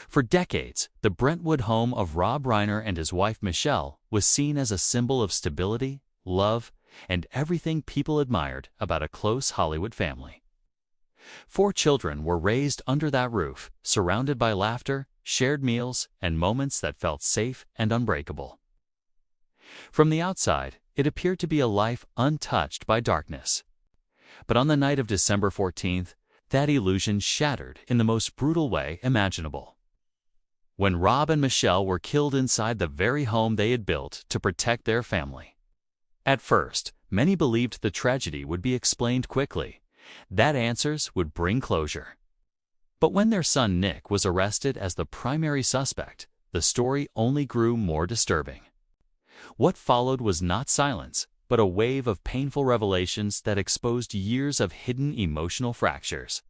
For decades, the Brentwood home of Rob Reiner and his wife Michelle was seen as a symbol of stability, love, and everything people admired about a close Hollywood family. 4 children were raised under that roof, surrounded by laughter, shared meals, and moments that felt safe and unbreakable. From the outside, it appeared to be a life untouched by darkness. But on the night of December 14th, that illusion shattered in the most brutal way imaginable. When Rob and Michelle were killed inside the very home they had built to protect their family. At first, many believed the tragedy would be explained quickly, that answers would bring closure. But when their son Nick was arrested as the primary suspect, the story only grew more disturbing. What followed was not silence, but a wave of painful revelations that exposed years of hidden emotional fractures.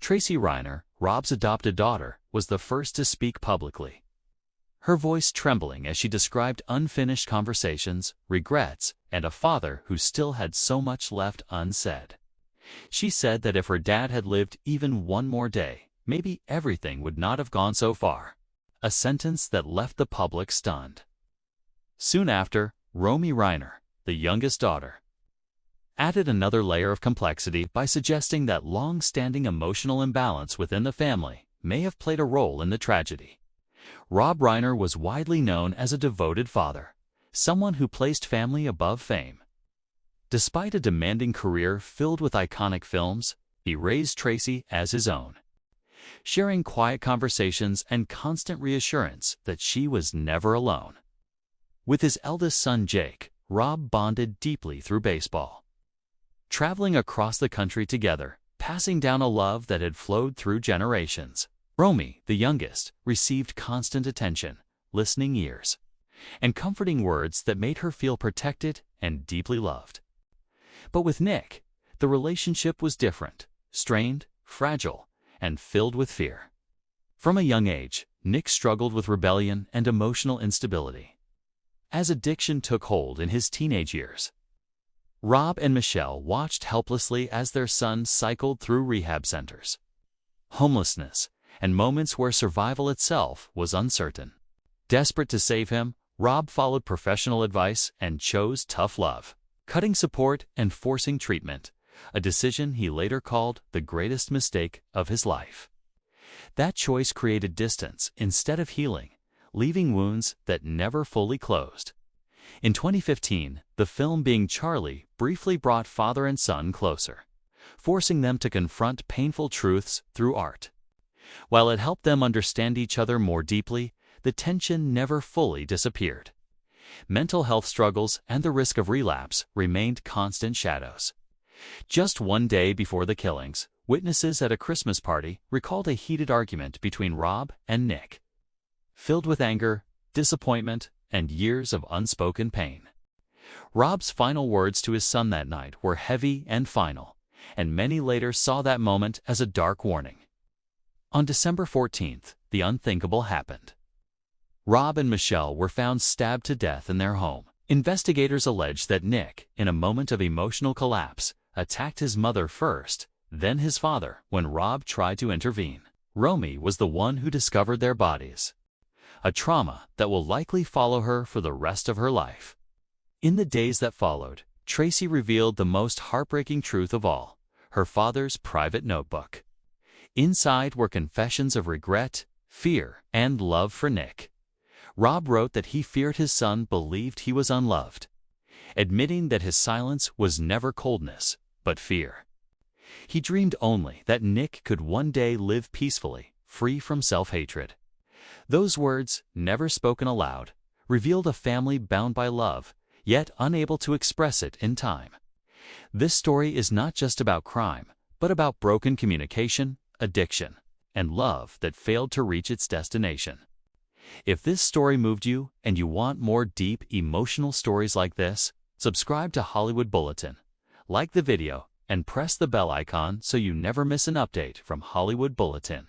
Tracy Reiner, Rob's adopted daughter, was the first to speak publicly. Her voice trembling as she described unfinished conversations, regrets, and a father who still had so much left unsaid. She said that if her dad had lived even one more day, maybe everything would not have gone so far. A sentence that left the public stunned. Soon after, Romy Reiner, the youngest daughter, added another layer of complexity by suggesting that long-standing emotional imbalance within the family may have played a role in the tragedy. Rob Reiner was widely known as a devoted father, someone who placed family above fame. Despite a demanding career filled with iconic films, he raised Tracy as his own, sharing quiet conversations and constant reassurance that she was never alone. With his eldest son Jake, Rob bonded deeply through baseball, traveling across the country together, passing down a love that had flowed through generations. Romy, the youngest, received constant attention, listening ears, and comforting words that made her feel protected and deeply loved. But with Nick, the relationship was different, strained, fragile, and filled with fear. From a young age, Nick struggled with rebellion and emotional instability. As addiction took hold in his teenage years, Rob and Michelle watched helplessly as their son cycled through rehab centers, homelessness, and moments where survival itself was uncertain. Desperate to save him, Rob followed professional advice and chose tough love, cutting support and forcing treatment, a decision he later called the greatest mistake of his life. That choice created distance instead of healing, leaving wounds that never fully closed. In 2015, the film Being Charlie briefly brought father and son closer, forcing them to confront painful truths through art. While it helped them understand each other more deeply, the tension never fully disappeared. Mental health struggles and the risk of relapse remained constant shadows. Just one day before the killings, witnesses at a Christmas party recalled a heated argument between Rob and Nick, filled with anger, disappointment, and years of unspoken pain. Rob's final words to his son that night were heavy and final, and many later saw that moment as a dark warning. On December 14th, the unthinkable happened. Rob and Michelle were found stabbed to death in their home. Investigators allege that Nick, in a moment of emotional collapse, attacked his mother first, then his father when Rob tried to intervene. Romy was the one who discovered their bodies, a trauma that will likely follow her for the rest of her life. In the days that followed, Tracy revealed the most heartbreaking truth of all, her father's private notebook. Inside were confessions of regret, fear, and love for Nick. Rob wrote that he feared his son believed he was unloved, admitting that his silence was never coldness, but fear. He dreamed only that Nick could one day live peacefully, free from self-hatred. Those words, never spoken aloud, revealed a family bound by love, yet unable to express it in time. This story is not just about crime, but about broken communication, addiction, and love that failed to reach its destination. If this story moved you and you want more deep, emotional stories like this, subscribe to Hollywood Bulletin, like the video, and press the bell icon so you never miss an update from Hollywood Bulletin.